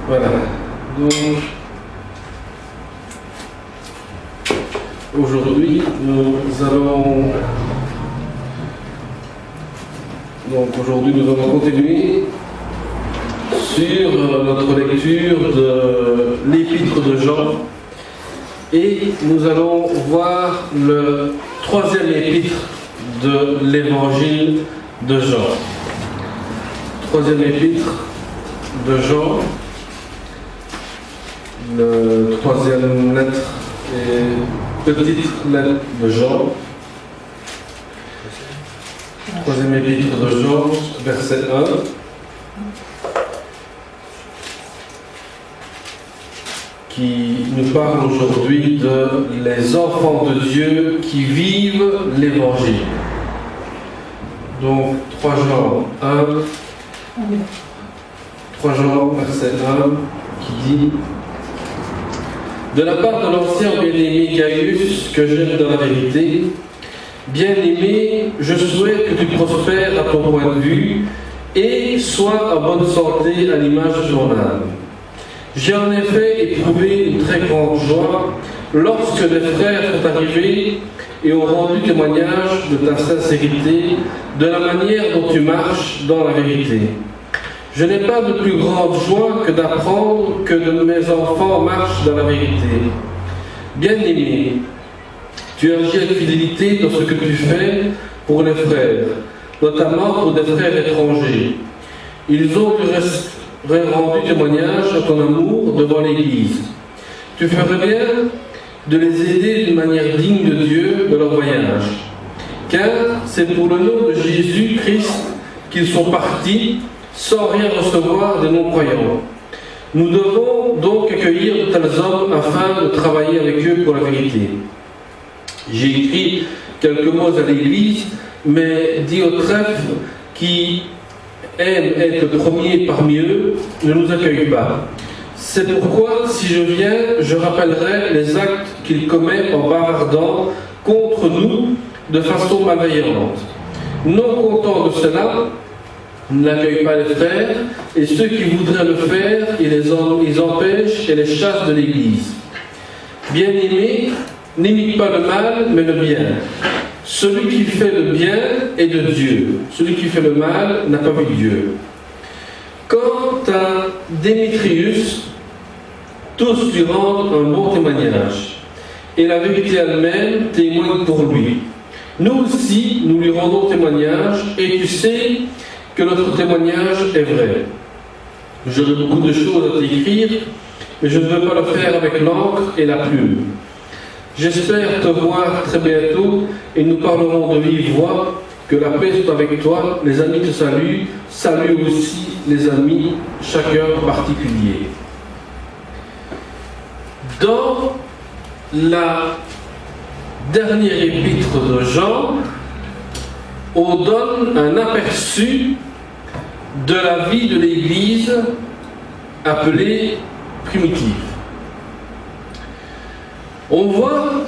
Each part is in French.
Voilà. Donc, aujourd'hui, nous allons continuer sur notre lecture de l'Épître de Jean et nous allons voir le troisième épître de l'Évangile de Jean. Troisième épître de Jean, le troisième lettre et petite lettre de Jean. Troisième épître de Jean, verset 1. Qui nous parle aujourd'hui de les enfants de Dieu qui vivent l'Évangile. Donc 3 Jean 1, 3 Jean verset 1 qui dit: de la part de l'ancien bien-aimé Gaius, que j'aime dans la vérité, bien-aimé, je souhaite que tu prospères à ton point de vue et sois en bonne santé à l'image de ton âme. J'ai en effet éprouvé une très grande joie lorsque les frères sont arrivés et ont rendu témoignage de ta sincérité, de la manière dont tu marches dans la vérité. Je n'ai pas de plus grande joie que d'apprendre que mes enfants marchent dans la vérité. Bien-aimé, tu agis avec fidélité dans ce que tu fais pour les frères, notamment pour des frères étrangers. Ils ont rendu témoignage de ton amour devant l'Église. Tu ferais bien de les aider d'une manière digne de Dieu dans leur voyage. Car c'est pour le nom de Jésus-Christ qu'ils sont partis sans rien recevoir des non-croyants. Nous devons donc accueillir de tels hommes afin de travailler avec eux pour la vérité. J'ai écrit quelques mots à l'Église, mais Diotrephe, qui aime être le premier parmi eux, ne nous accueille pas. C'est pourquoi, si je viens, je rappellerai les actes qu'il commet en bavardant contre nous de façon malveillante. Non content de cela, il n'accueille pas les frères, et ceux qui voudraient le faire, ils les empêchent et les chassent de l'Église. Bien-aimés, n'imite pas le mal, mais le bien. Celui qui fait le bien est de Dieu. Celui qui fait le mal n'a pas vu Dieu. Quant à Démétrius, tous lui rendent un bon témoignage. Et la vérité elle-même témoigne pour lui. Nous aussi, nous lui rendons témoignage, et tu sais que notre témoignage est vrai. J'aurais beaucoup de choses à t'écrire, mais je ne veux pas le faire avec l'encre et la plume. J'espère te voir très bientôt et nous parlerons de vive voix. Que la paix soit avec toi. Les amis te saluent. Salue aussi les amis, chacun en particulier. Dans la dernière épître de Jean, on donne un aperçu de la vie de l'Église appelée primitive. On voit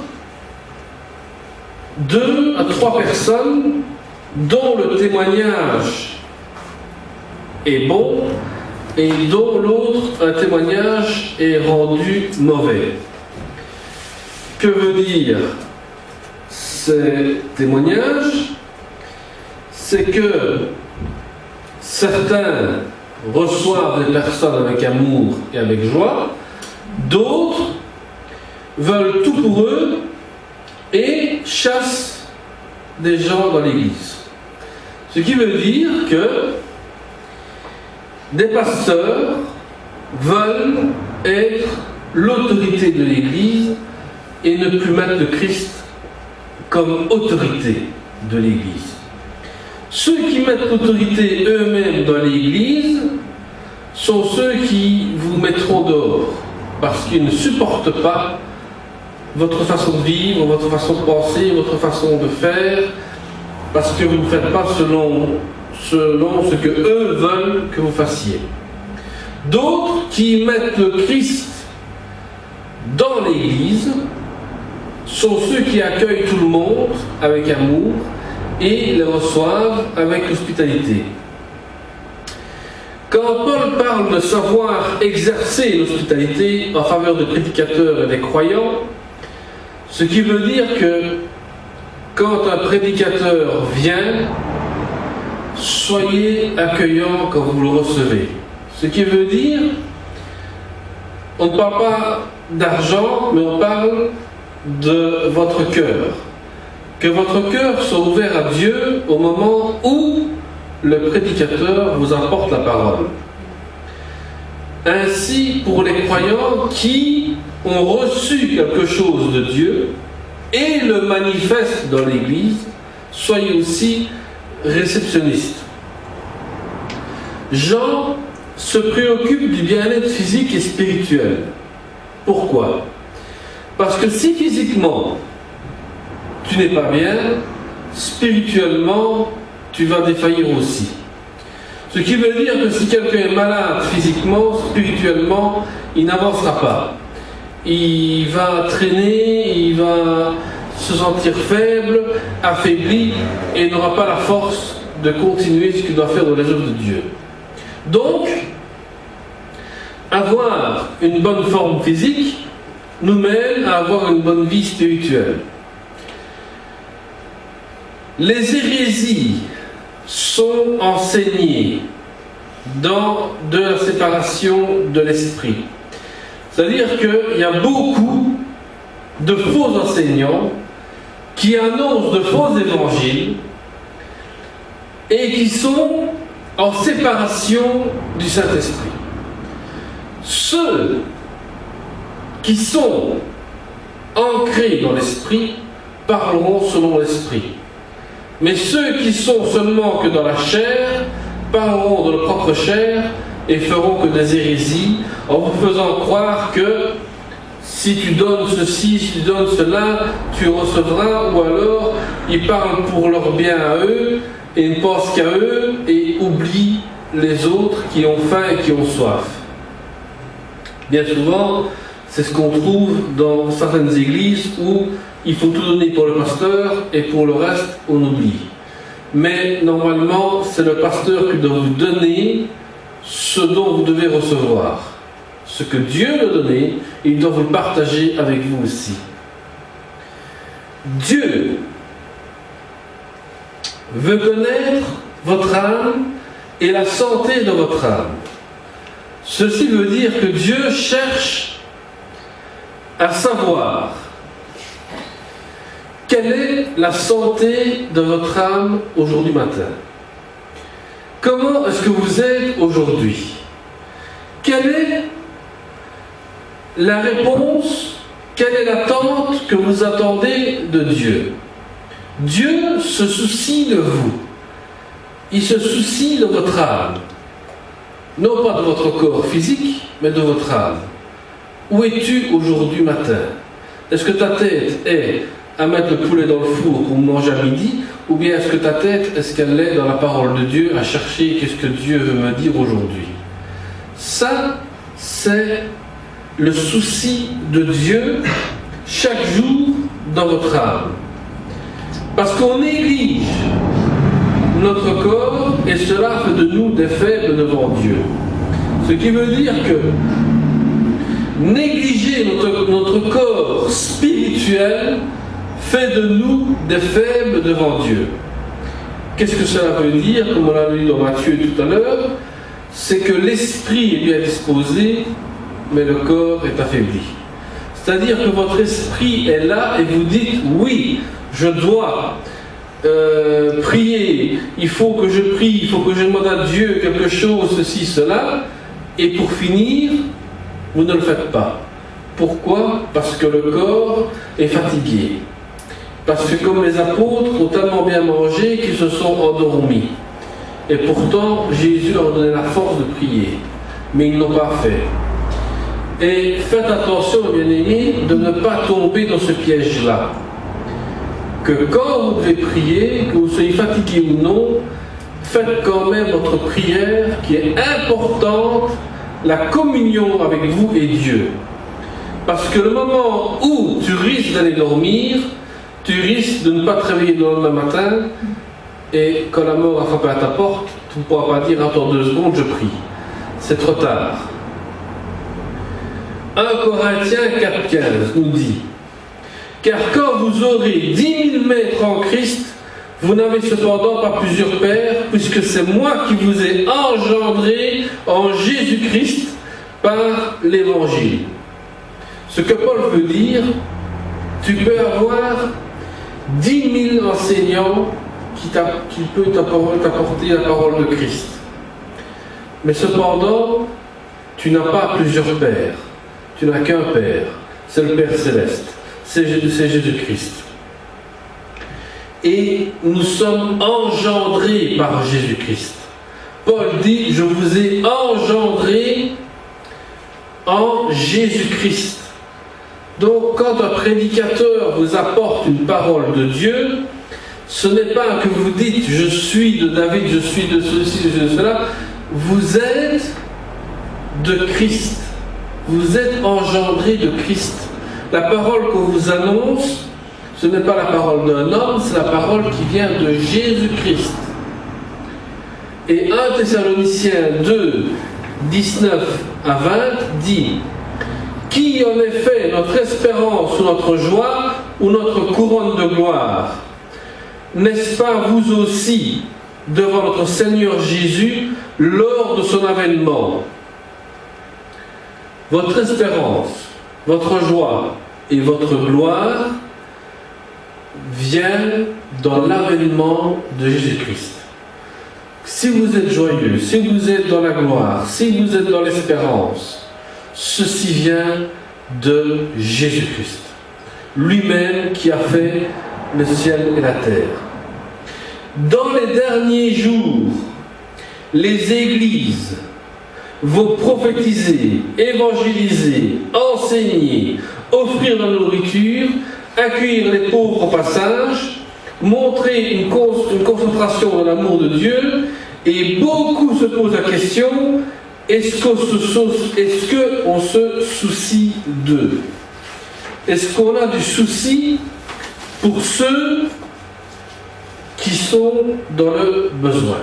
2 à 3 personnes dont le témoignage est bon et dont l'autre, un témoignage est rendu mauvais. Que veut dire ces témoignages? C'est que certains reçoivent des personnes avec amour et avec joie, d'autres veulent tout pour eux et chassent des gens dans l'Église. Ce qui veut dire que des pasteurs veulent être l'autorité de l'Église et ne plus mettre le Christ comme autorité de l'Église. Ceux qui mettent l'autorité eux-mêmes dans l'Église sont ceux qui vous mettront dehors parce qu'ils ne supportent pas votre façon de vivre, votre façon de penser, votre façon de faire, parce que vous ne faites pas selon ce que eux veulent que vous fassiez. D'autres qui mettent le Christ dans l'Église sont ceux qui accueillent tout le monde avec amour et les reçoivent avec hospitalité. Quand Paul parle de savoir exercer l'hospitalité en faveur des prédicateurs et des croyants, ce qui veut dire que quand un prédicateur vient, soyez accueillants quand vous le recevez. Ce qui veut dire, on ne parle pas d'argent, mais on parle de votre cœur. Que votre cœur soit ouvert à Dieu au moment où le prédicateur vous apporte la parole. Ainsi, pour les croyants qui ont reçu quelque chose de Dieu et le manifestent dans l'Église, soyez aussi réceptionnistes. Jean se préoccupe du bien-être physique et spirituel. Pourquoi? Parce que si physiquement tu n'es pas bien, spirituellement tu vas défaillir aussi. Ce qui veut dire que si quelqu'un est malade physiquement, spirituellement, il n'avancera pas. Il va traîner, il va se sentir faible, affaibli, et n'aura pas la force de continuer ce qu'il doit faire dans les œuvres de Dieu. Donc, avoir une bonne forme physique nous mène à avoir une bonne vie spirituelle. Les hérésies sont enseignées dans de la séparation de l'esprit. C'est-à-dire qu'il y a beaucoup de faux enseignants qui annoncent de faux évangiles et qui sont en séparation du Saint-Esprit. Ceux qui sont ancrés dans l'Esprit parleront selon l'Esprit. Mais ceux qui sont seulement que dans la chair parleront de leur propre chair et feront que des hérésies en vous faisant croire que si tu donnes ceci, si tu donnes cela, tu recevras, ou alors ils parlent pour leur bien à eux et ne pensent qu'à eux et oublient les autres qui ont faim et qui ont soif. Bien souvent, c'est ce qu'on trouve dans certaines églises où il faut tout donner pour le pasteur et pour le reste, on oublie. Mais normalement, c'est le pasteur qui doit vous donner ce dont vous devez recevoir. Ce que Dieu a donné, il doit vous le partager avec vous aussi. Dieu veut connaître votre âme et la santé de votre âme. Ceci veut dire que Dieu cherche à savoir quelle est la santé de votre âme aujourd'hui matin. Comment est-ce que vous êtes aujourd'hui? Quelle est la réponse? Quelle est l'attente que vous attendez de Dieu? Dieu se soucie de vous. Il se soucie de votre âme. Non pas de votre corps physique, mais de votre âme. Où es-tu aujourd'hui matin? Est-ce que ta tête est à mettre le poulet dans le four pour manger à midi, ou bien est-ce que ta tête, est-ce qu'elle est dans la parole de Dieu à chercher qu'est-ce que Dieu veut me dire aujourd'hui? Ça, c'est le souci de Dieu chaque jour dans votre âme. Parce qu'on néglige notre corps et cela fait de nous des faibles devant Dieu. Ce qui veut dire que négliger notre corps spirituel fait de nous des faibles devant Dieu. Qu'est-ce que cela veut dire? Comme on l'a lu dans Matthieu tout à l'heure, c'est que l'esprit est bien disposé, mais le corps est affaibli. C'est-à-dire que votre esprit est là et vous dites, oui, je dois prier, il faut que je prie, il faut que je demande à Dieu quelque chose, ceci, cela, et pour finir, vous ne le faites pas. Pourquoi? Parce que le corps est fatigué. Parce que comme les apôtres ont tellement bien mangé qu'ils se sont endormis. Et pourtant, Jésus leur donnait la force de prier. Mais ils n'ont pas fait. Et faites attention, bien-aimés, de ne pas tomber dans ce piège-là. Que quand vous devez prier, que vous soyez fatigué ou non, faites quand même votre prière qui est importante, la communion avec vous et Dieu. Parce que le moment où tu risques d'aller dormir, tu risques de ne pas te réveiller le lendemain matin, et quand la mort a frappé à ta porte, tu ne pourras pas dire, attends 2 secondes, je prie. c'est trop tard. 1 Corinthiens 4,15 nous dit: car quand vous aurez 10 000 maîtres en Christ, vous n'avez cependant pas plusieurs pères, puisque c'est moi qui vous ai engendré en Jésus-Christ par l'Évangile. Ce que Paul veut dire, tu peux avoir 10 000 enseignants qui peuvent t'apporter la parole de Christ. Mais cependant, tu n'as pas plusieurs pères. Tu n'as qu'un Père, c'est le Père Céleste, c'est Jésus-Christ. Et nous sommes engendrés par Jésus-Christ. Paul dit, je vous ai engendré en Jésus-Christ. Donc, quand un prédicateur vous apporte une parole de Dieu, ce n'est pas que vous dites, je suis de David, je suis de ceci, je suis de cela. Vous êtes de Christ. Vous êtes engendrés de Christ. La parole qu'on vous annonce, ce n'est pas la parole d'un homme, c'est la parole qui vient de Jésus-Christ. Et 1 Thessaloniciens 2, 19 à 20 dit: qui en effet notre espérance ou notre joie ou notre couronne de gloire? N'est-ce pas vous aussi devant notre Seigneur Jésus lors de son avènement? Votre espérance, votre joie et votre gloire viennent dans l'avènement de Jésus-Christ. Si vous êtes joyeux, si vous êtes dans la gloire, si vous êtes dans l'espérance, ceci vient de Jésus-Christ, lui-même qui a fait le ciel et la terre. Dans les derniers jours, les églises vont prophétiser, évangéliser, enseigner, offrir la nourriture, accueillir les pauvres au passage, montrer une concentration de l'amour de Dieu, et beaucoup se posent la question: est-ce qu'on se soucie d'eux? Est-ce qu'on a du souci pour ceux qui sont dans le besoin?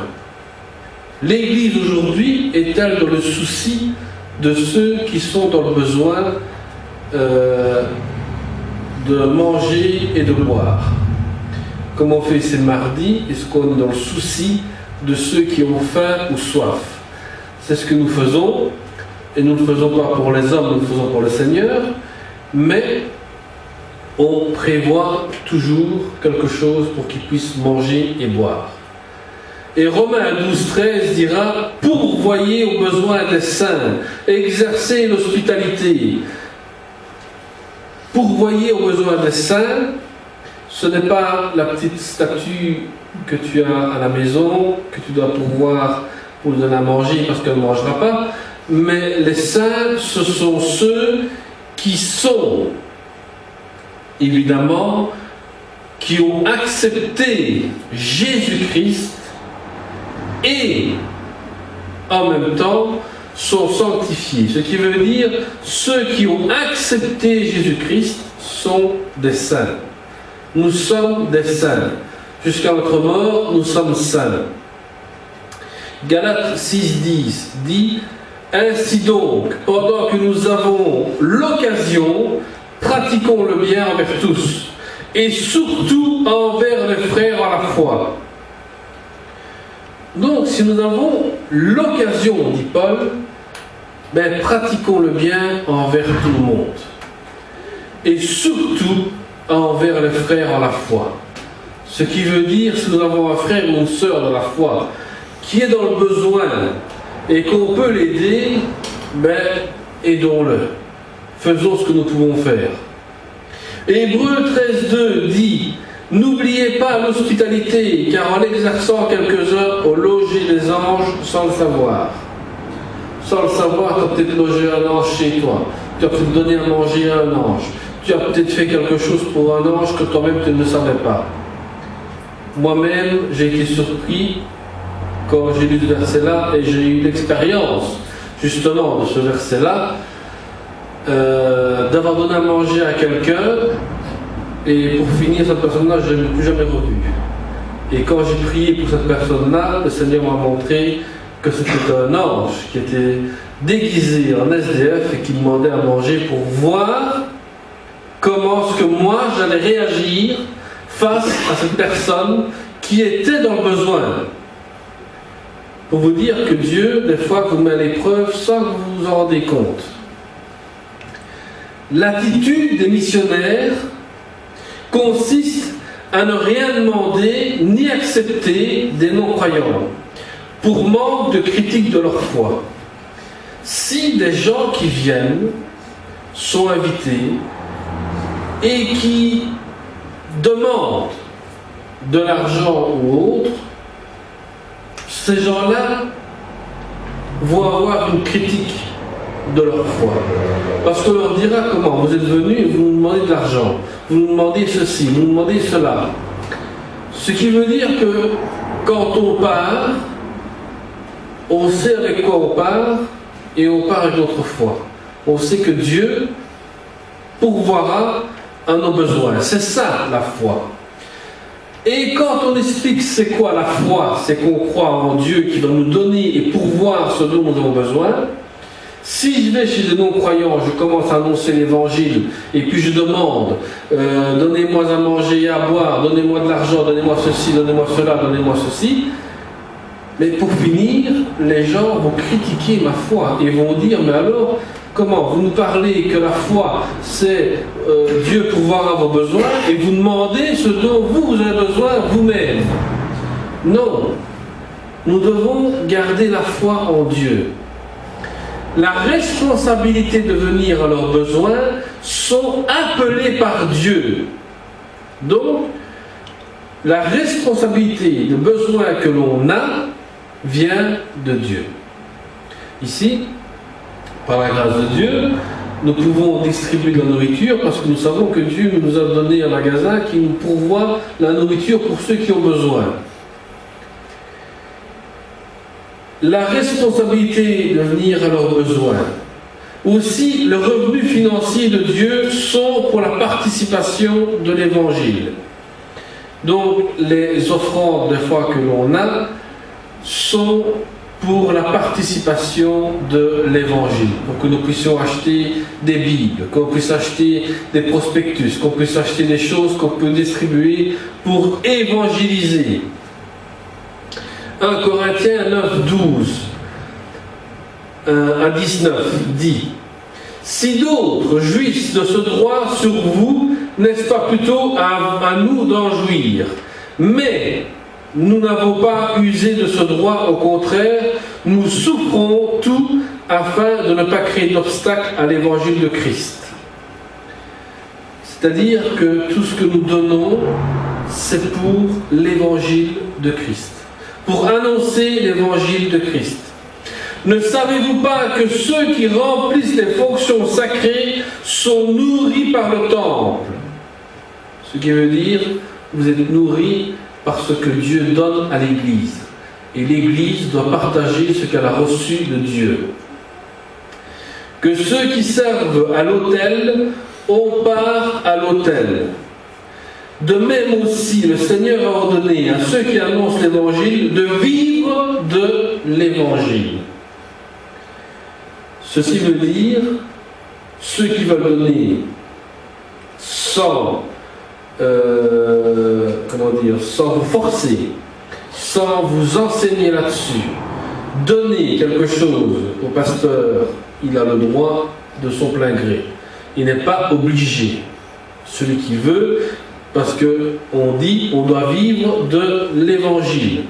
L'Église aujourd'hui est-elle dans le souci de ceux qui sont dans le besoin de manger et de boire? Comme on fait ces mardis, est-ce qu'on est dans le souci de ceux qui ont faim ou soif? C'est ce que nous faisons, et nous ne le faisons pas pour les hommes, nous le faisons pour le Seigneur, mais on prévoit toujours quelque chose pour qu'ils puissent manger et boire. Et Romains 12,13 dira: pourvoyez aux besoins des saints, exercez l'hospitalité. Pourvoyez aux besoins des saints, ce n'est pas la petite statue que tu as à la maison, que tu dois pourvoir pour lui donner à manger parce qu'elle ne mangera pas, mais les saints, ce sont ceux qui sont, évidemment, qui ont accepté Jésus-Christ et en même temps sont sanctifiés. Ce qui veut dire, ceux qui ont accepté Jésus-Christ sont des saints. Nous sommes des saints. Jusqu'à notre mort, nous sommes saints. Galates 6,10 dit: ainsi donc, pendant que nous avons l'occasion, pratiquons le bien envers tous, et surtout envers les frères à la foi. Donc, si nous avons l'occasion, dit Paul, pratiquons le bien envers tout le monde. Et surtout envers les frères en la foi. Ce qui veut dire, si nous avons un frère ou une sœur dans la foi qui est dans le besoin et qu'on peut l'aider, aidons-le. Faisons ce que nous pouvons faire. Hébreux 13,2 dit: n'oubliez pas l'hospitalité, car en l'exerçant quelques-uns ont logé les anges sans le savoir. Sans le savoir, tu as peut-être logé un ange chez toi. Tu as peut-être donné à manger à un ange. Tu as peut-être fait quelque chose pour un ange que toi-même tu ne savais pas. Moi-même, j'ai été surpris quand j'ai lu ce verset-là, et j'ai eu l'expérience justement de ce verset-là, d'avoir donné à manger à quelqu'un, et pour finir, cette personne-là, je ne l'ai plus jamais revue. Et quand j'ai prié pour cette personne-là, le Seigneur m'a montré que c'était un ange qui était déguisé en SDF et qui demandait à manger pour voir comment est-ce que moi j'allais réagir face à cette personne qui était dans le besoin. Pour vous dire que Dieu, des fois, vous met à l'épreuve sans que vous vous en rendez compte. L'attitude des missionnaires consiste à ne rien demander ni accepter des non-croyants pour manque de critique de leur foi. Si des gens qui viennent sont invités et qui demandent de l'argent ou autre, ces gens-là vont avoir une critique de leur foi. Parce qu'on leur dira comment vous êtes venus et vous nous demandez de l'argent, vous nous demandez ceci, vous nous demandez cela. Ce qui veut dire que quand on part, on sait avec quoi on part et on part avec notre foi. On sait que Dieu pourvoira à nos besoins. C'est ça la foi. Et quand on explique c'est quoi la foi, c'est qu'on croit en Dieu qui va nous donner et pourvoir ce dont nous avons besoin. Si je vais chez des non-croyants, je commence à annoncer l'évangile et puis je demande donnez-moi à manger et à boire, donnez-moi de l'argent, donnez-moi ceci, donnez-moi cela, donnez-moi ceci. Mais pour finir, les gens vont critiquer ma foi et vont dire mais alors, comment vous nous parlez que la foi c'est Dieu pourvoir à vos besoins et vous demandez ce dont vous avez besoin vous-même. Non, nous devons garder la foi en Dieu. La responsabilité de venir à leurs besoins sont appelés par Dieu. Donc, la responsabilité de besoin que l'on a vient de Dieu. Ici, par la grâce de Dieu, nous pouvons distribuer de la nourriture parce que nous savons que Dieu nous a donné un magasin qui nous pourvoit la nourriture pour ceux qui ont besoin. La responsabilité de venir à leurs besoins. Aussi, le revenu financier de Dieu sont pour la participation de l'Évangile. Donc, les offrandes, des fois, que l'on a, sont pour la participation de l'Évangile, pour que nous puissions acheter des Bibles, qu'on puisse acheter des prospectus, qu'on puisse acheter des choses qu'on peut distribuer pour évangéliser. 1 Corinthiens 9, 12 à 19 dit « Si d'autres jouissent de ce droit sur vous, n'est-ce pas plutôt à nous d'en jouir? Mais nous n'avons pas usé de ce droit, au contraire, nous souffrons tout afin de ne pas créer d'obstacle à l'évangile de Christ. » C'est-à-dire que tout ce que nous donnons, c'est pour l'évangile de Christ. Pour annoncer l'évangile de Christ. Ne savez-vous pas que ceux qui remplissent les fonctions sacrées sont nourris par le temple? Ce qui veut dire, vous êtes nourris par ce que Dieu donne à l'Église. Et l'Église doit partager ce qu'elle a reçu de Dieu. Que ceux qui servent à l'autel ont part à l'autel. De même aussi, le Seigneur a ordonné à ceux qui annoncent l'Évangile de vivre de l'Évangile. Ceci veut dire, ceux qui veulent donner sans vous forcer, sans vous enseigner là-dessus, donner quelque chose au pasteur, il a le droit de son plein gré. Il n'est pas obligé. Celui qui veut, parce qu'on dit on doit vivre de l'Évangile.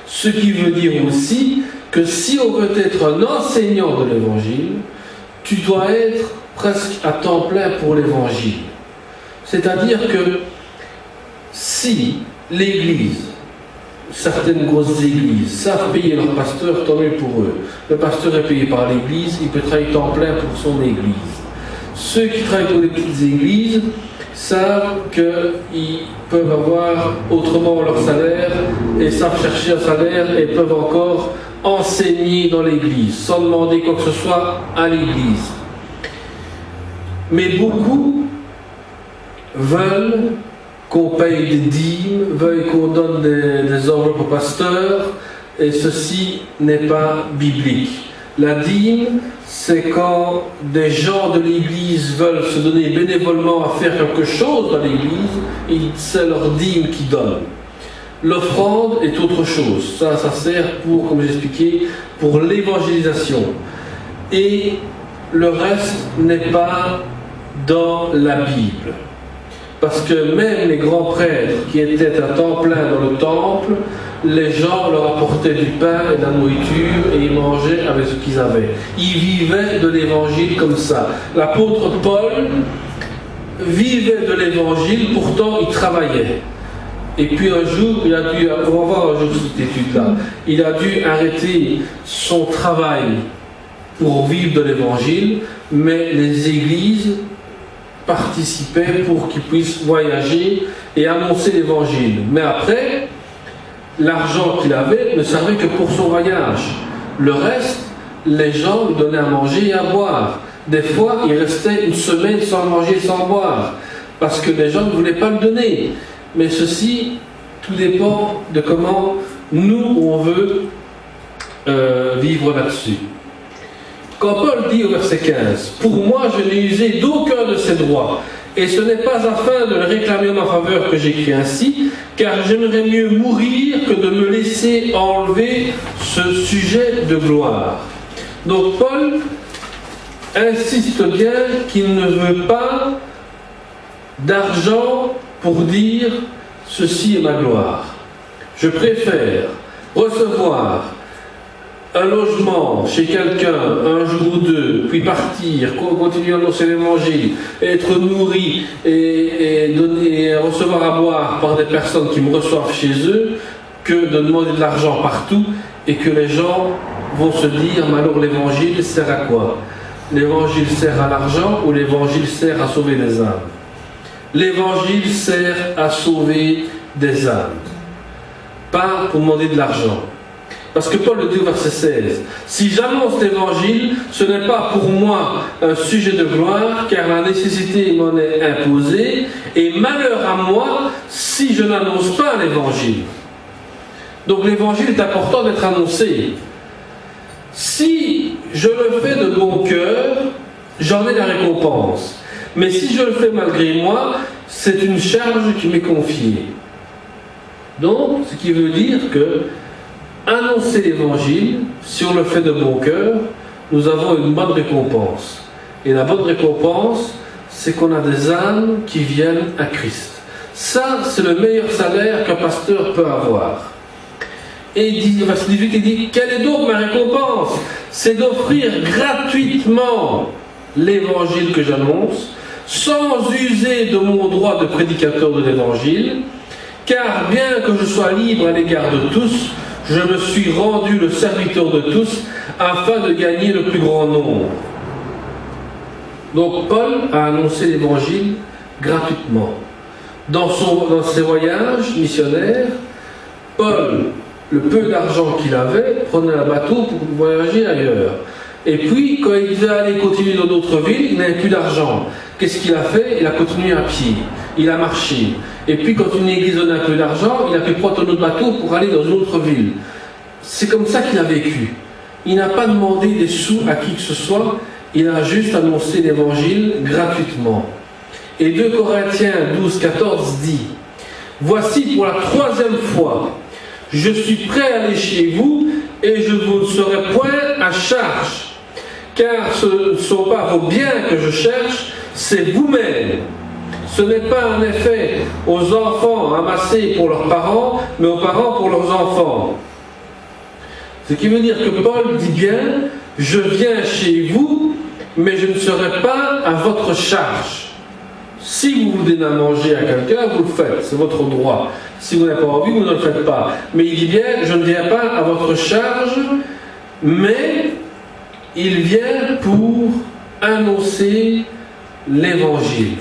Ce qui veut dire aussi que si on veut être un enseignant de l'Évangile, tu dois être presque à temps plein pour l'Évangile. C'est-à-dire que si l'Église, certaines grosses églises, savent payer leur pasteur, tant mieux pour eux. Le pasteur est payé par l'Église, il peut travailler temps plein pour son Église. Ceux qui travaillent pour les petites églises savent qu'ils peuvent avoir autrement leur salaire et savent chercher un salaire et peuvent encore enseigner dans l'église sans demander quoi que ce soit à l'église. Mais beaucoup veulent qu'on paye des dîmes, veulent qu'on donne des enveloppes au pasteur et ceci n'est pas biblique. La dîme, c'est quand des gens de l'Église veulent se donner bénévolement à faire quelque chose dans l'Église, et c'est leur dîme qui donne. L'offrande est autre chose. Ça sert pour, comme j'expliquais, pour l'évangélisation. Et le reste n'est pas dans la Bible. Parce que même les grands prêtres qui étaient à temps plein dans le temple, les gens leur apportaient du pain et de la nourriture et ils mangeaient avec ce qu'ils avaient. Ils vivaient de l'évangile comme ça. L'apôtre Paul vivait de l'évangile, pourtant il travaillait. Et puis un jour, il a dû, on va voir un jour cette étude-là, il a dû arrêter son travail pour vivre de l'évangile, mais les églises participaient pour qu'il puisse voyager et annoncer l'évangile. Mais après, l'argent qu'il avait ne servait que pour son voyage. Le reste, les gens lui donnaient à manger et à boire. Des fois, il restait une semaine sans manger et sans boire, parce que les gens ne voulaient pas le donner. Mais ceci, tout dépend de comment nous, on veut vivre là-dessus. Quand Paul dit au verset 15, « Pour moi, je n'ai usé d'aucun de ces droits, et ce n'est pas afin de le réclamer en ma faveur que j'écris ainsi, car j'aimerais mieux mourir que de me laisser enlever ce sujet de gloire. » Donc Paul insiste bien qu'il ne veut pas d'argent pour dire « ceci est ma gloire ». Je préfère recevoir un logement chez quelqu'un, un jour ou deux, puis partir, continuer à annoncer l'évangile, être nourri et recevoir à boire par des personnes qui me reçoivent chez eux, que de demander de l'argent partout et que les gens vont se dire « mais alors l'évangile sert à quoi ?» L'évangile sert à l'argent ou l'évangile sert à sauver des âmes? L'évangile sert à sauver des âmes, pas pour demander de l'argent. Parce que Paul le dit au verset 16, « Si j'annonce l'évangile, ce n'est pas pour moi un sujet de gloire, car la nécessité m'en est imposée, et malheur à moi si je n'annonce pas l'évangile. » Donc l'évangile est important d'être annoncé. Si je le fais de bon cœur, j'en ai la récompense. Mais si je le fais malgré moi, c'est une charge qui m'est confiée. Donc, ce qui veut dire que annoncer l'évangile, si on le fait de bon cœur, nous avons une bonne récompense. Et la bonne récompense, c'est qu'on a des âmes qui viennent à Christ. Ça, c'est le meilleur salaire qu'un pasteur peut avoir. Et il dit, verset 18, il dit, quelle est donc ma récompense? C'est d'offrir gratuitement l'évangile que j'annonce, sans user de mon droit de prédicateur de l'évangile, car bien que je sois libre à l'égard de tous, je me suis rendu le serviteur de tous, afin de gagner le plus grand nombre. Donc Paul a annoncé l'évangile gratuitement. Dans ses voyages missionnaires, Paul, le peu d'argent qu'il avait, prenait un bateau pour voyager ailleurs. Et puis, quand il devait aller continuer dans d'autres villes, il n'avait plus d'argent. Qu'est-ce qu'il a fait? Il a continué à pied. Il a marché. Et puis, quand une église donnait un peu d'argent, il a pu prendre un autre bateau pour aller dans une autre ville. C'est comme ça qu'il a vécu. Il n'a pas demandé des sous à qui que ce soit. Il a juste annoncé l'évangile gratuitement. Et 2 Corinthiens 12, 14 dit, « Voici pour la 3e fois, je suis prêt à aller chez vous et je ne vous serai point à charge. Car ce ne sont pas vos biens que je cherche, c'est vous-même. Ce n'est pas en effet aux enfants amassés pour leurs parents, mais aux parents pour leurs enfants. » Ce qui veut dire que Paul dit bien, je viens chez vous, mais je ne serai pas à votre charge. Si vous voulez donner à manger à quelqu'un, vous le faites, c'est votre droit. Si vous n'avez pas envie, vous ne le faites pas. Mais il dit bien, je ne viens pas à votre charge, mais il vient pour annoncer l'évangile.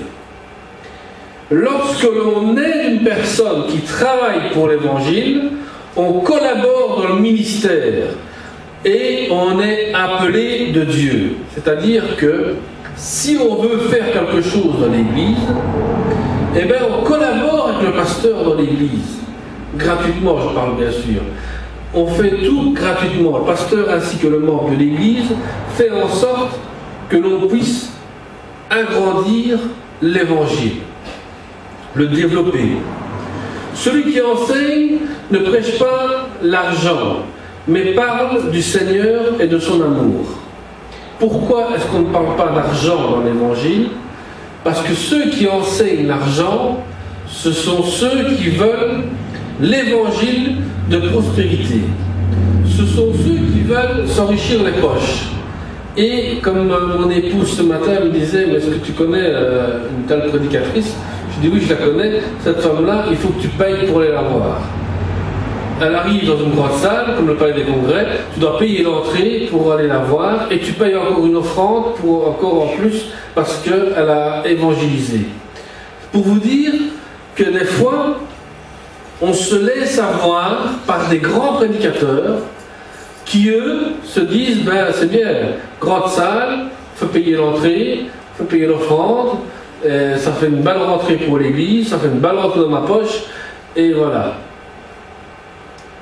Lorsque l'on est une personne qui travaille pour l'évangile, on collabore dans le ministère et on est appelé de Dieu. C'est-à-dire que si on veut faire quelque chose dans l'église, eh bien on collabore avec le pasteur dans l'église. Gratuitement, je parle bien sûr. on fait tout gratuitement. Le pasteur ainsi que le membre de l'Église fait en sorte que l'on puisse agrandir l'Évangile, le développer. Celui qui enseigne ne prêche pas l'argent, mais parle du Seigneur et de son amour. Pourquoi est-ce qu'on ne parle pas d'argent dans l'Évangile? Parce que ceux qui enseignent l'argent, ce sont ceux qui veulent l'Évangile de prospérité. Ce sont ceux qui veulent s'enrichir les poches. Et comme mon épouse ce matin me disait, mais est-ce que tu connais une telle prédicatrice? Je dis oui, je la connais. Cette femme-là, il faut que tu payes pour aller la voir. Elle arrive dans une grande salle, comme le palais des congrès, tu dois payer l'entrée pour aller la voir, et tu payes encore une offrande pour encore en plus, parce qu'elle a évangélisé. Pour vous dire que des fois, on se laisse avoir par des grands prédicateurs qui, eux, se disent, ben c'est bien, grande salle, il faut payer l'entrée, il faut payer l'offrande, ça fait une belle rentrée pour l'église, ça fait une belle rentrée dans ma poche, et voilà.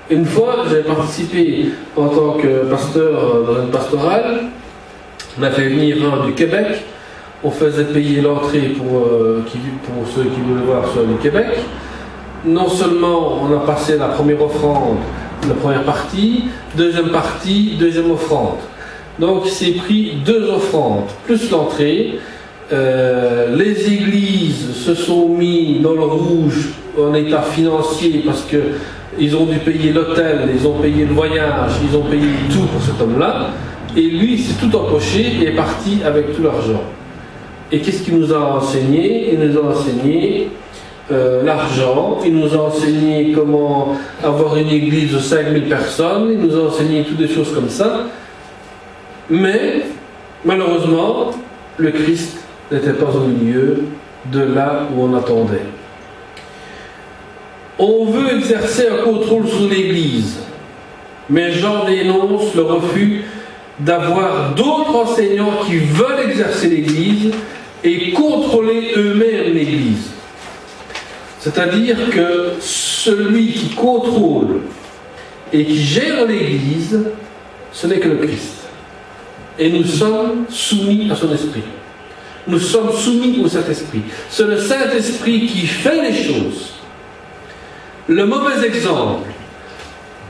Une fois, j'ai participé en tant que pasteur dans une pastorale. On a fait venir un du Québec. On faisait payer l'entrée pour ceux qui voulaient voir sur du Québec. Non seulement on a passé la première offrande, la première partie, deuxième offrande. Donc il s'est pris 2 offrandes, plus l'entrée. Les églises se sont mis dans le rouge en état financier parce que ils ont dû payer l'hôtel, ils ont payé le voyage, ils ont payé tout pour cet homme-là. Et lui, il s'est tout empoché et est parti avec tout l'argent. Et qu'est-ce qu'il nous a enseigné? Il nous a enseigné l'argent, il nous a enseigné comment avoir une église de 5000 personnes, il nous a enseigné toutes des choses comme ça. Mais, malheureusement, le Christ n'était pas au milieu de là où on attendait. On veut exercer un contrôle sur l'Église, mais Jean dénonce le refus d'avoir d'autres enseignants qui veulent exercer l'Église et contrôler eux-mêmes l'Église. C'est-à-dire que celui qui contrôle et qui gère l'Église, ce n'est que le Christ. Et nous sommes soumis à son esprit. Nous sommes soumis au Saint-Esprit. C'est le Saint-Esprit qui fait les choses. Le mauvais exemple,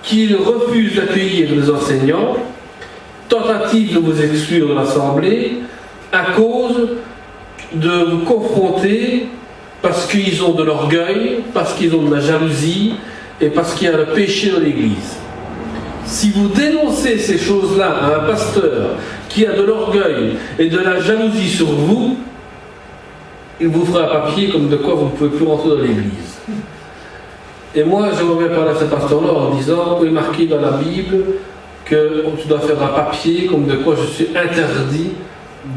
qu'il refuse d'accueillir les enseignants, tentative de vous exclure de l'Assemblée, à cause de vous confronter parce qu'ils ont de l'orgueil, parce qu'ils ont de la jalousie et parce qu'il y a le péché dans l'Église. Si vous dénoncez ces choses-là à un pasteur qui a de l'orgueil et de la jalousie sur vous, il vous fera un papier comme de quoi vous ne pouvez plus rentrer dans l'Église. Et moi, j'aimerais parler à ce pasteur-là en disant, il est marqué dans la Bible que tu dois faire un papier comme de quoi je suis interdit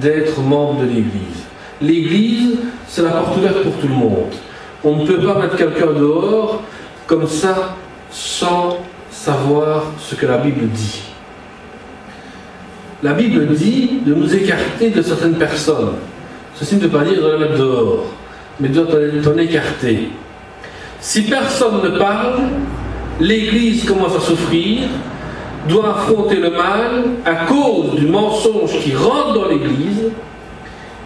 d'être membre de l'Église. L'Église, c'est la porte ouverte pour tout le monde. On ne peut pas mettre quelqu'un dehors comme ça sans savoir ce que la Bible dit. La Bible dit de nous écarter de certaines personnes. Ceci ne veut pas dire de les mettre dehors, mais de t'en écarter. Si personne ne parle, l'Église commence à souffrir, doit affronter le mal à cause du mensonge qui rentre dans l'Église,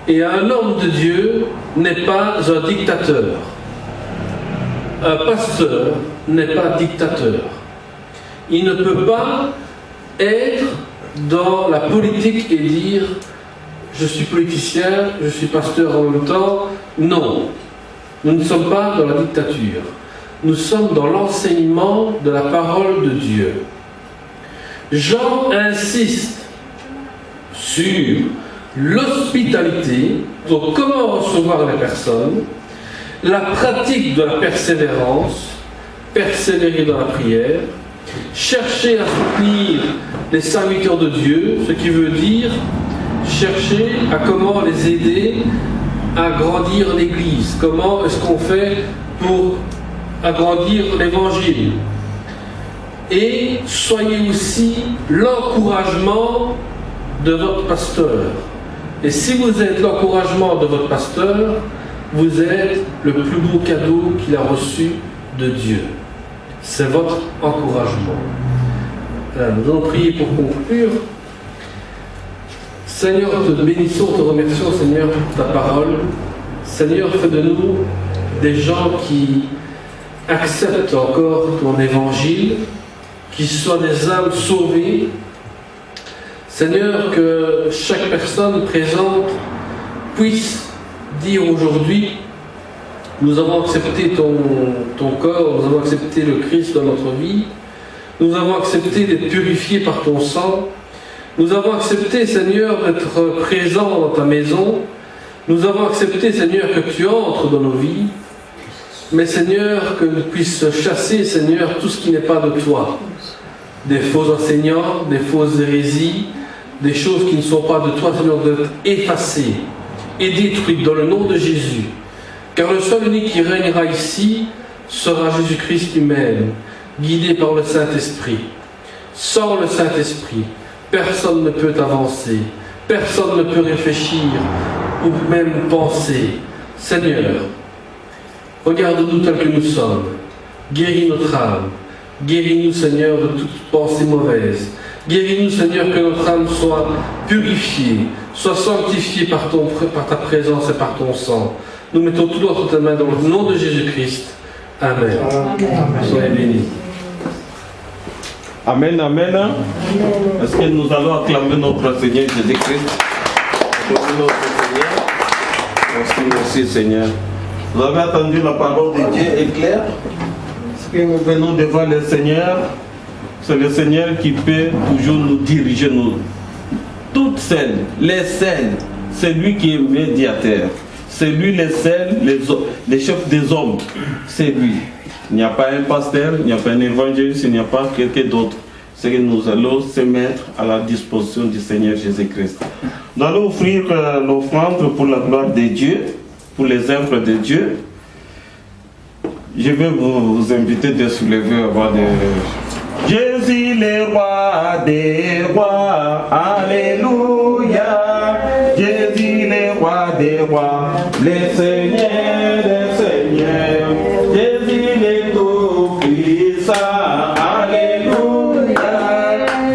et un homme de Dieu n'est pas un dictateur. Un pasteur n'est pas dictateur. Il ne peut pas être dans la politique et dire « je suis politicien, je suis pasteur en même temps ». Non. Nous ne sommes pas dans la dictature. Nous sommes dans l'enseignement de la parole de Dieu. Jean insiste sur l'hospitalité, donc comment recevoir les personnes, la pratique de la persévérance, persévérer dans la prière, chercher à soutenir les serviteurs de Dieu, ce qui veut dire chercher à comment les aider à grandir l'Église. Comment est-ce qu'on fait pour agrandir l'Évangile? Et soyez aussi l'encouragement de votre pasteur. Et si vous êtes l'encouragement de votre pasteur, vous êtes le plus beau cadeau qu'il a reçu de Dieu. C'est votre encouragement. Nous allons prier pour conclure. Seigneur, te bénissons, te remercions, Seigneur, pour ta parole. Seigneur, fais de nous des gens qui acceptent encore ton évangile, qui soient des âmes sauvées. Seigneur, que chaque personne présente puisse dire aujourd'hui: nous avons accepté ton corps, nous avons accepté le Christ dans notre vie, nous avons accepté d'être purifiés par ton sang, nous avons accepté, Seigneur, d'être présents dans ta maison, nous avons accepté, Seigneur, que tu entres dans nos vies, mais Seigneur, que nous puisses chasser, Seigneur, tout ce qui n'est pas de toi, des faux enseignants, des fausses hérésies, des choses qui ne sont pas de toi, Seigneur, d'être effacées et détruites dans le nom de Jésus. Car le seul unique qui régnera ici sera Jésus-Christ lui-même, guidé par le Saint-Esprit. Sans le Saint-Esprit, personne ne peut avancer, personne ne peut réfléchir ou même penser. Seigneur, regarde-nous tels que nous sommes, guéris notre âme, guéris-nous, Seigneur, de toute pensée mauvaise. Guéris-nous, Seigneur, que notre âme soit purifiée, soit sanctifiée par ta présence et par ton sang. Nous mettons tout entre tes mains dans le nom de Jésus-Christ. Amen. Amen. Soyez bénis. Amen, amen. Est-ce que nous allons acclamer notre Seigneur Jésus-Christ? Notre Seigneur. Merci, Seigneur. Vous avez entendu la parole de Dieu est claire. Ce que nous venons devant le Seigneur, c'est le Seigneur qui peut toujours nous diriger, nous. Toutes celles, les celles, c'est lui qui est médiateur. C'est lui les celles, les chefs des hommes. C'est lui. Il n'y a pas un pasteur, il n'y a pas un évangéliste, il n'y a pas quelqu'un d'autre. C'est que nous allons se mettre à la disposition du Seigneur Jésus-Christ. Nous allons offrir l'offrande pour la gloire de Dieu, pour les œuvres de Dieu. Je vais vous inviter de soulever avant de... Jésus le roi des rois, alléluia. Jésus le roi des rois, le Seigneur des seigneurs. Jésus le tout-puissant, alléluia.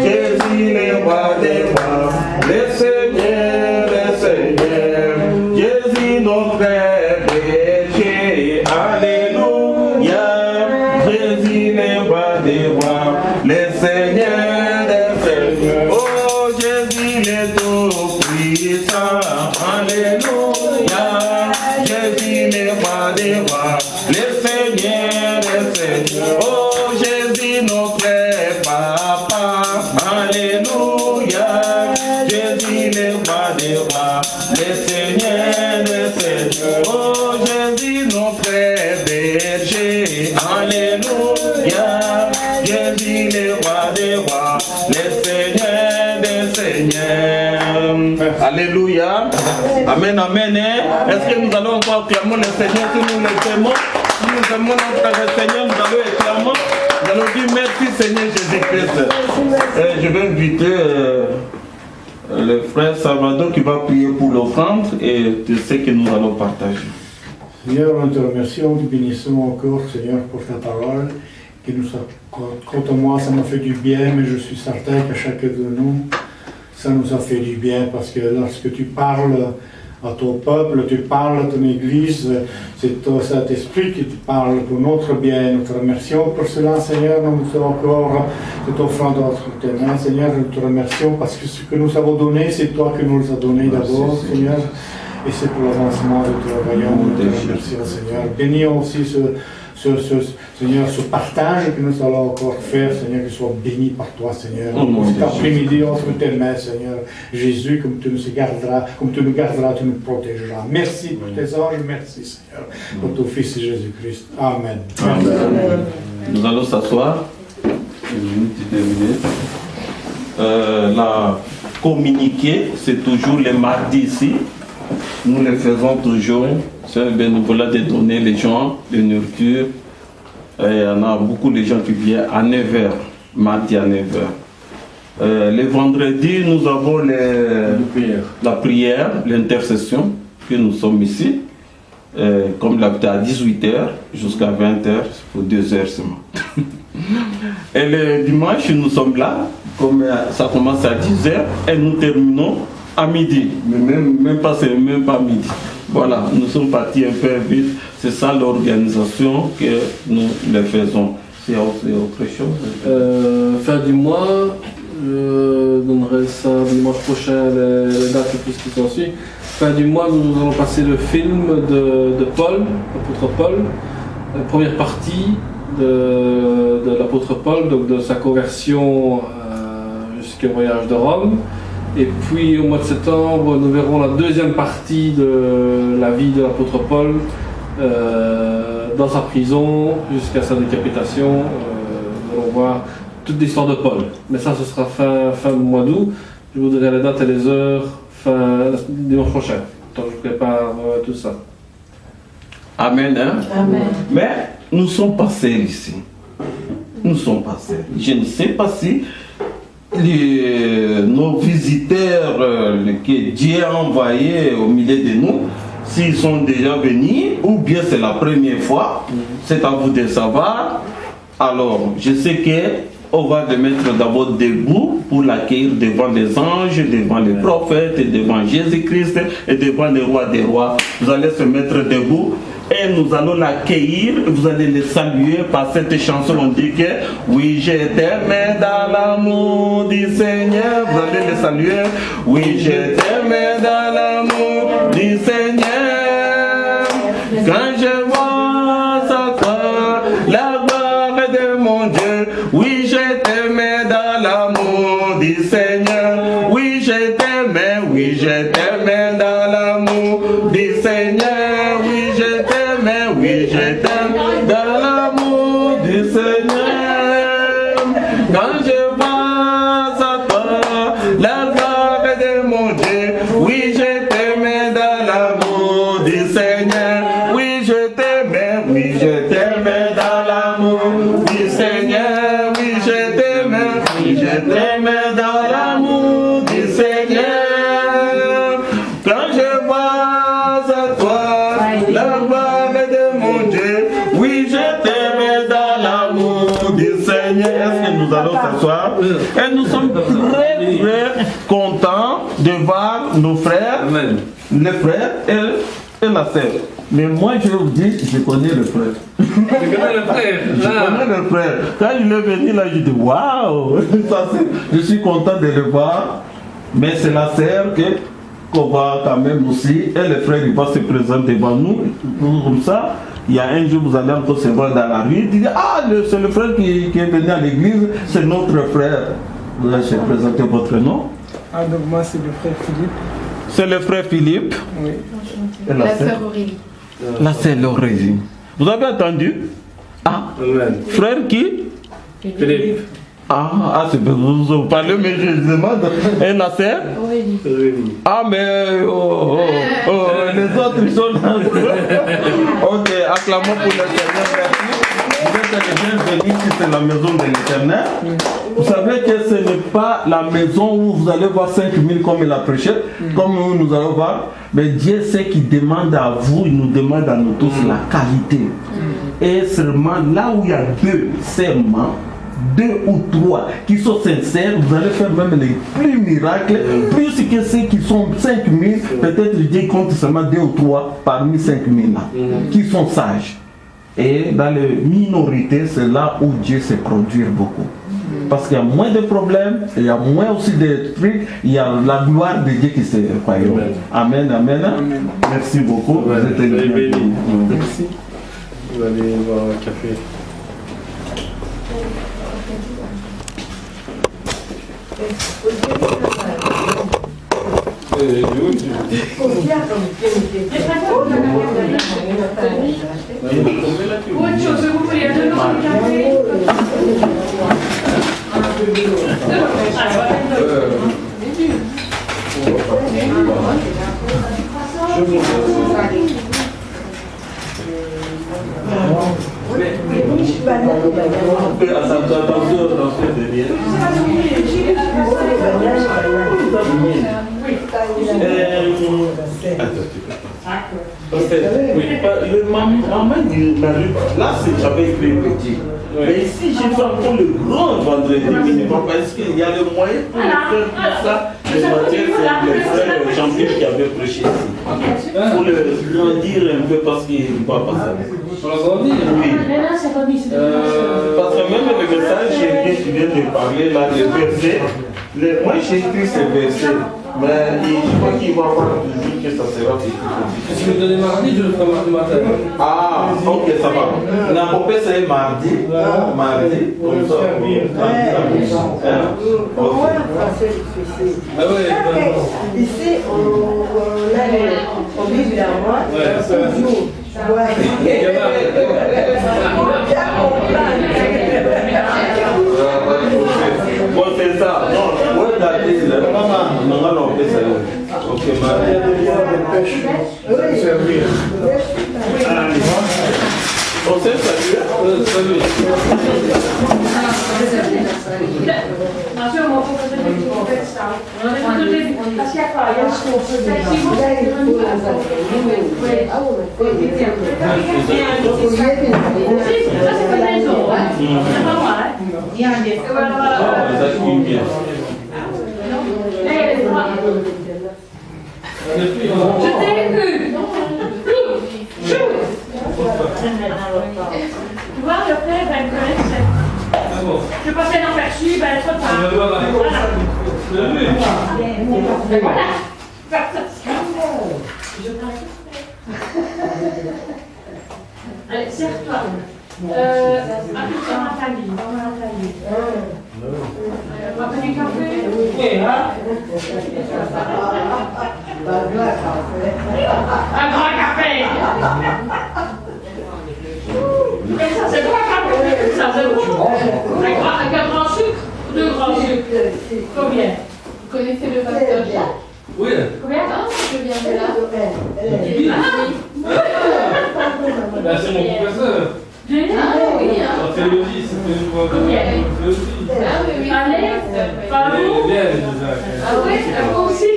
Jésus le roi des rois, le Seigneur des seigneurs. Jésus notre berger, alléluia. Jésus le roi des rois, le Seigneur des seigneurs. Oh Jésus le tout-puissant, alléluia. Jésus le roi des rois, le Seigneur des seigneurs. Oh Jésus notre papa, alléluia. Jésus le roi des rois, le Seigneur des seigneurs. Oh Jésus notre berger, alléluia. Jésus le roi des rois, le Seigneur des seigneurs. Alléluia. Amen, amen. Est-ce que nous allons encore clamer le Seigneur si nous le aimons? Si nous aimons notre Seigneur, nous allons acclamer. Nous allons dire merci Seigneur Jésus-Christ. Je vais inviter le frère Salvador qui va prier pour l'offrande et de ce que nous allons partager. Seigneur, nous te remercions, nous bénissons encore, Seigneur, pour ta parole. Qui nous contre moi, ça m'a fait du bien, mais je suis certain que chacun de nous, ça nous a fait du bien, parce que lorsque tu parles à ton peuple, tu parles à ton Église, c'est ton Saint-Esprit qui te parle pour notre bien. Nous te remercions pour cela, Seigneur. Nous mettons encore cette offrande entre tes mains, Seigneur. Nous te remercions parce que ce que nous avons donné, c'est toi qui nous les as donné d'abord, Seigneur. Et c'est pour l'avancement de ton royaume. Nous te remercions, Seigneur. Bénis aussi Seigneur, ce partage que nous allons encore faire, Seigneur, qu'il soit béni par toi, Seigneur. Cet après-midi, entre tes mains, Seigneur. Jésus, comme tu nous garderas, tu nous protégeras. Merci pour tes anges, merci, Seigneur, pour ton Fils Jésus-Christ. Amen. Amen. Nous allons s'asseoir. La communiquer, c'est toujours les mardis ici. Nous le faisons toujours. C'est un bénévolat de donner les gens de nourriture. Il y en a beaucoup de gens qui viennent à 9h, mardi à 9h. Le vendredi, nous avons la prière, l'intercession, que nous sommes ici. Comme l'habitude à 18h jusqu'à 20h, pour 2 heures seulement. Et Et le dimanche, nous sommes là, comme ça commence à 10h, et nous terminons à midi. Mais même pas midi. Voilà, nous sommes partis un peu vite. C'est ça l'organisation que nous le faisons. C'est autre chose. Fin du mois, je donnerai ça dimanche prochain, les dates et tout ce qui s'ensuit. Fin du mois, nous allons passer le film de Paul, l'apôtre Paul, la première partie de l'apôtre Paul, donc de sa conversion jusqu'au voyage de Rome. Et puis au mois de septembre, nous verrons la deuxième partie de la vie de l'apôtre Paul dans sa prison jusqu'à sa décapitation. Nous allons voir toute l'histoire de Paul. Mais ça, ce sera fin du mois d'août. Je vous donnerai les dates et les heures dimanche prochain. Donc je prépare tout ça. Amen. Hein? Amen. Mais nous sommes pas seuls ici. Nous sommes pas seuls. Je ne sais pas si nos visiteurs que Dieu a envoyés au milieu de nous, s'ils sont déjà venus ou bien c'est la première fois. C'est à vous de savoir. Alors, je sais que on va le mettre d'abord debout pour l'accueillir devant les anges, devant les prophètes, devant Jésus-Christ et devant le roi des rois. Vous allez se mettre debout et nous allons l'accueillir. Vous allez le saluer par cette chanson. On dit que oui, je t'aime dans l'amour du Seigneur. Vous allez le saluer. Oui, je t'aime dans l'amour du Seigneur. Quand je vois sa croix, la gloire de mon Dieu. Oui, je t'aime dans l'amour du Seigneur. Oui, je t'aime, oui, je t'aime dans l'amour du Seigneur. Oui, je t'aime, oui, je t'aime dans l'amour du Seigneur. Quand je vois sa toi, la gloire de mon Dieu. Oui, je t'aime dans l'amour du Seigneur. Oui, je t'aime, oui, je t'aime dans l'amour du Seigneur. Oui, je t'aime, oui, je t'aime dans l'amour du Seigneur. Quand je vois à toi la gloire de mon Dieu, oui, je t'aime dans l'amour du Seigneur. Est-ce que nous allons s'asseoir? Et nous sommes très, très contents de voir nos frères, Amen. les frères et la sœur. Mais moi, je vous dis, je connais le frère. Tu connais le frère? Je connais le frère. Quand il est venu là, je dis waouh! Je suis content de le voir. Mais c'est la sœur qu'on va quand même aussi. Et le frère, il va se présenter devant nous. Comme ça, il y a un jour, vous allez encore se voir dans la rue. Il dit ah, c'est le frère qui est venu à l'église. C'est notre frère. Vous allez se présenter votre nom. Ah, donc moi, c'est le frère Philippe. C'est le frère Philippe. Oui. Et La sœur Aurélie. La sœur Aurélie. Vous avez entendu? Ah, Amen. frère qui? Philippe. C'est vous parlez, mais je demande. Et la sœur? Aurélie. Ah, mais les autres ils sont là. Ok, acclamons pour l'éternel. Merci. Vous êtes les bienvenus si c'est la maison de l'éternel. Vous savez que ce n'est pas la maison où vous allez voir 5000 comme il a prêché, comme nous allons voir. Mais Dieu sait qu'il demande à vous, il nous demande à nous tous la qualité. Et seulement là où il y a deux serments, 2 ou 3 qui sont sincères, vous allez faire même les plus miracles, plus que ceux qui sont 5000, peut-être Dieu compte seulement 2 ou 3 parmi 5000 là, qui sont sages. Et dans les minorités, c'est là où Dieu se produit beaucoup. Parce qu'il y a moins de problèmes, il y a moins aussi de trucs, il y a la gloire de Dieu qui se croit. Amen, amen. Merci beaucoup. Vous êtes bénis. Merci. Vous allez boire un café. Parce que le maman il n'arrive pas. Là, j'avais écrit petit. Mais ici, j'ai fait encore le grand vendredi minimum parce qu'il y a les moyens pour faire tout ça. Le matin, c'est le frère Jean-Pierre qui avait prêché ici. Pour le grandir un peu parce qu'il ne va pas ça. Pour le grandir? Oui. Parce que même le message que tu viens de parler, là, les versets, moi j'ai écrit ces versets. Mais je crois qu'il va avoir toujours que ça sera petit. Si vous me donnez mardi, je le ferai mardi matin. Ah, ok, ça va. La popée, c'est mardi. Mardi, comme ça. Ah ouais, ici, on a Bible à moi. Toujours. Bon, c'est ça. Non, moi, d'aller là. Non, on fait ça. Ok, mardi. On s'est salué. salut. Tu vois, le frère, ben, je passais inaperçu, ben, trop tard. Voilà. Allez, serre-toi. Appuie-toi Nathalie. On va prendre du café? Un grand café. Mais ça, c'est pas grave, ça, c'est bon. Un grand sucre ou deux grands sucres? Combien? Vous connaissez le pasteur Jacques? Oui. Combien? Ah, je viens de là. Ben, c'est mon professeur. Ah oui, hein. En théologie, c'était une fois de théologie. Ah oui, oui. Allez, pas Elle vous? est bien, Jacques. Ah oui, vous aussi?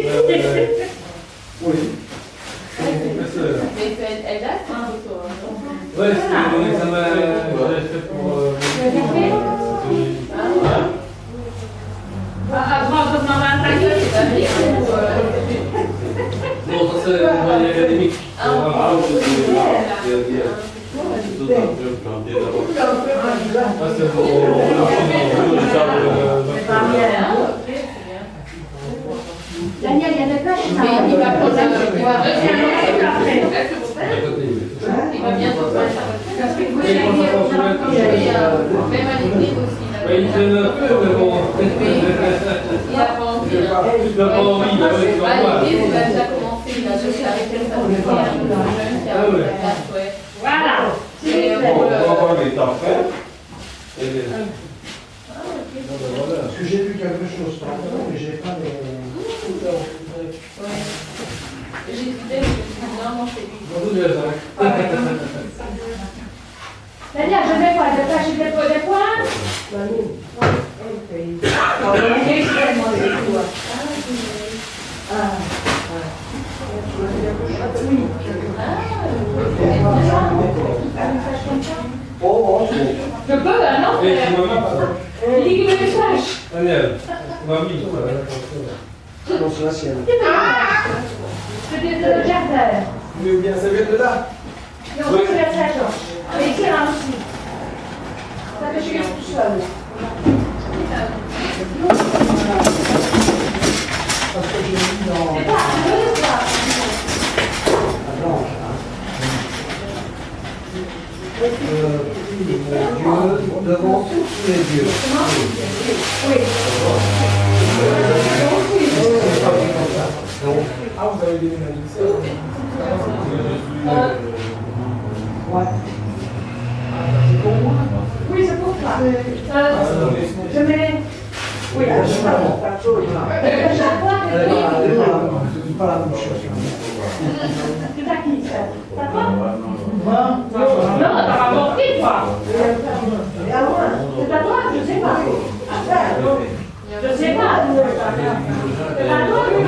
Oui. C'est mon professeur. Mais elle date, hein, autour. Oui, c'était mon examen que j'avais fait pour. Non, ça c'est une moyenne académique. Ah, Ça c'est pour. Daniel, il y a des pêches. Mais il va prendre la voix. Il va bientôt prendre sa même à l'église aussi. Il traîne un peu, mais bon. Il n'a pas envie. Il n'a pas envie, il va être À normal. l'église, il a déjà commencé. Il a juste arrêté sa prière. Un jeune qui a fait la chouette. Voilà. On va avoir des temps faits. Parce que j'ai vu quelque chose tantôt, mais j'ai pas de. J'hésitais, je me suis dit, non, non, c'est lui. Bonjour, Jacques. Daniel, je vais voir, je vais acheter des points. Je peux, non? Et tu m'as mis ça. Il dit qu'il veut que je sache. Daniel, tu m'as mis ça. C'était le jardin. Mais bien, ça vient de là. Non, ça c'est la Saint-Georges. Mais ici, là aussi. Ça fait chier tout seul. Parce que j'ai mis dans C'est pas, je veux le voir. la blanche. Dieu devant tous les dieux. Oui. Ah, vous avez déménagé ça? Ouais. Oui, c'est pour toi. Je mets. Oui, à chaque fois. À chaque fois, C'est pas la même chose. c'est à qui ça? C'est à toi? Non, t'as pas compris, toi. C'est à toi, je sais pas. Je sais pas. C'est pas toi, lui.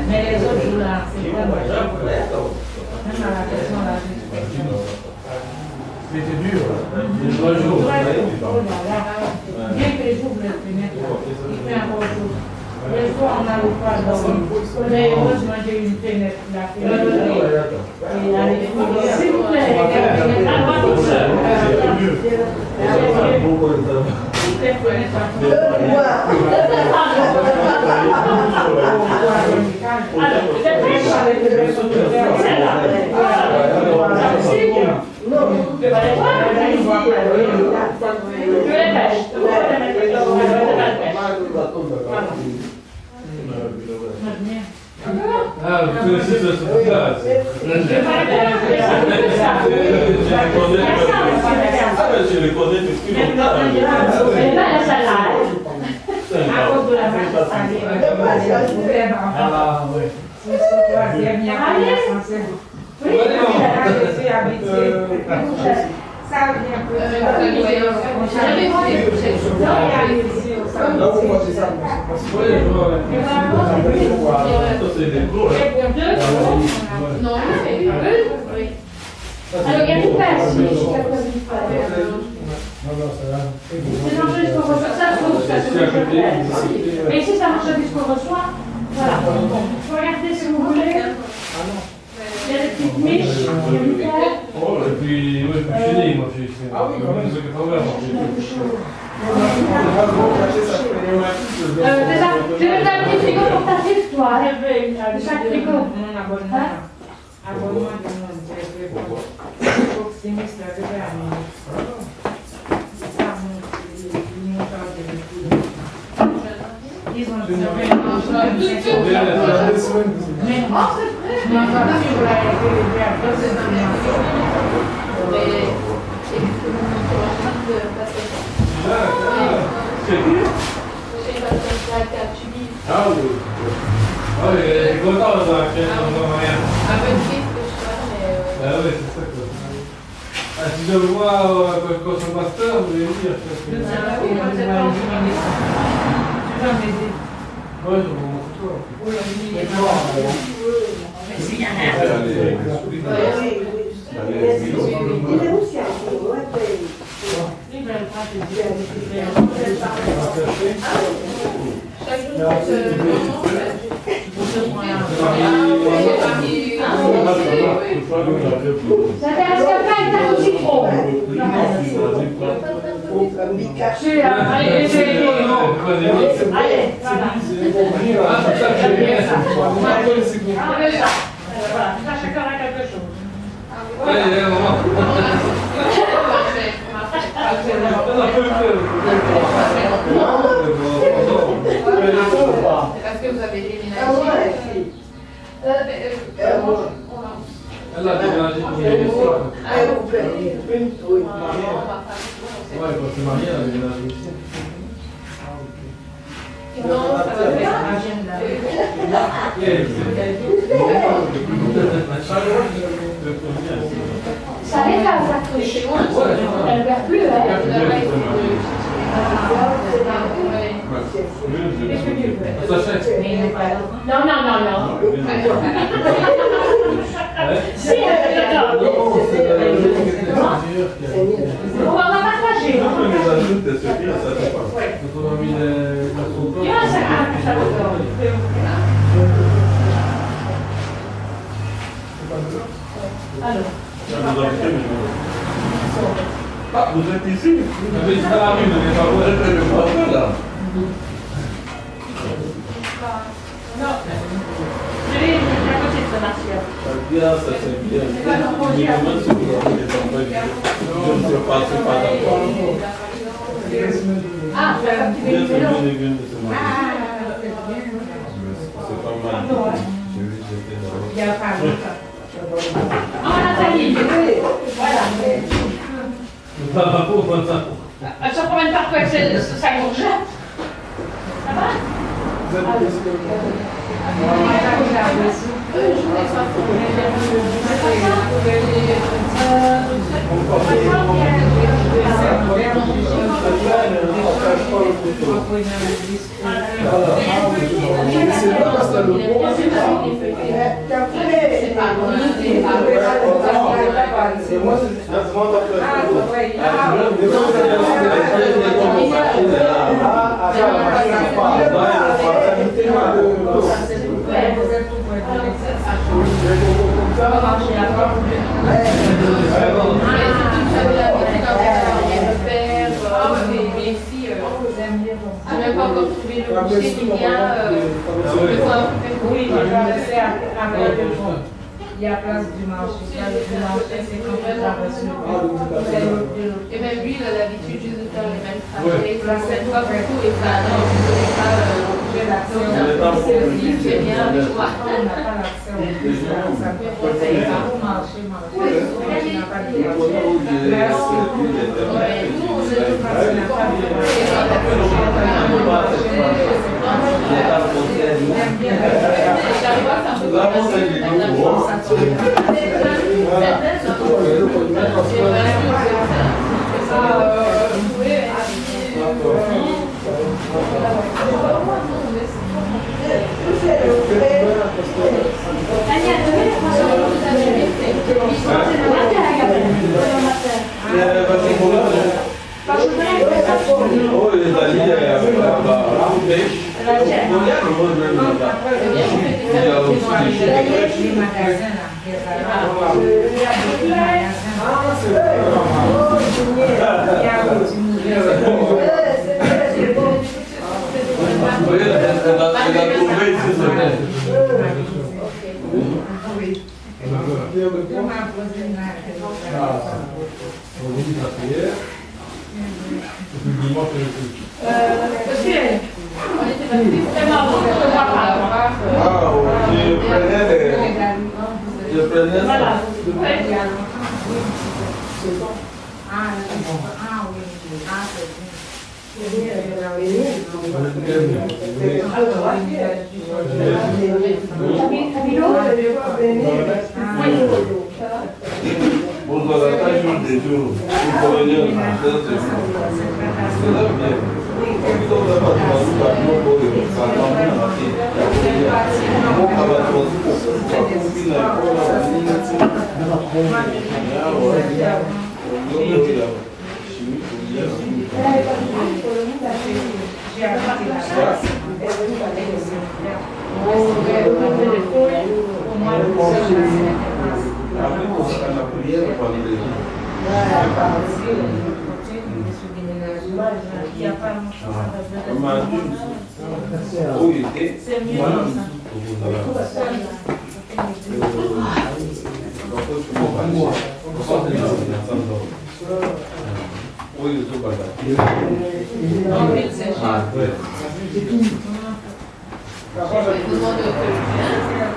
Mais les autres jours là, c'est pas moi. Même à la question là, C'était dur. Les 3 jours. bien que les jours voulaient finir, il fait encore jour. Les soirs, on n'arrive pas à dormir. Mais heureusement, j'ai une fenêtre là. Et allez, s'il vous plaît, à droite toute seule. Ah, vous connaissez ce truc-là. Je les connais depuis longtemps. Ah, ouais. Alors, il y a tout pas ici, mais ici, ça marche jusqu'au reçoit. Voilà. Regardez si vous voulez. Il y a des petites niches, il y a une terre. Oh, et puis, ouais, je suis né, moi, je suis. Ah oui, quand même, c'est 80 ans. Je vais te donner un petit frigo pour ta fille, toi. De chaque frigo. Mon abonnement. Abonnement de mon directeur. Optimiste, là, je vais à mon. C'est ça, mon montant de l'étude. Ils ont dit, mais moi, c'est vrai. Mais on va suivre la réalité après, c'est dans les Ah oui. Ah oui, elle est contente dans la pièce, on voit rien. Un peu triste que je sois, mais. Ah oui, c'est ça quoi. Ah, si je le vois quand son master, vous allez me dire. Je ne sais pas si on va m'aider. Tu vas m'aider. Oui, je vous montre toi. Oui, mais s'il y en a. Il est aussi un peu, ouais. Ils veulent pas te dire. Chaque jour, Ça t'intéresse quelqu'un avec ta citron? Allez, voilà. Voilà, ça, chacun a quelque chose. Allez, on va. Parce que vous avez déménagé. Elle a déménagé pour les ici. Ouais, quand tu es marié, elle a déménagé ici. Non, ça va faire. Ça les fait accrocher. Elle ne perd plus, elle. Ça s'achète. Non, non, non, non. Si, elle est là. On va partager. Je peux les ajouter, c'est bien, ça fait pas. Quand on a mis la sauce. Il y a un sac à ça va. Alors. Ah, vous êtes ici? Mais c'est à la rue, mais pas Vous êtes le papa là? Non. Je vais à côté de ce marché. Bien, ça c'est bien. Je me demande si vous avez des enfants. Je ne sais pas, c'est pas d'accord. Ah, tu as Bien, activé c'est le vélo. bien, c'est bien. C'est pas mal. J'ai vu que j'étais là. Il y a pas longtemps. Ah, Nathalie. Voilà. Ça va pas pour ça. Elle se promène partout avec sa courgette. Ça va? On va regarder ça. J'ai même pas encore trouvé le boucher qui vient. Oui, il y a place du marché. Le marché, c'est quand même la reçue. Et même lui, il a l'habitude juste de faire les mêmes trajets. La cette fois, beaucoup et ça, non, j'ai l'accès au marché. C'est bien, mais quoi. On n'a pas l'accès au marché. Ça peut être marché. On n'a pas de marché. Nous, on se dit parce qu'on n'a pas de J'ai besoin de quelqu'un.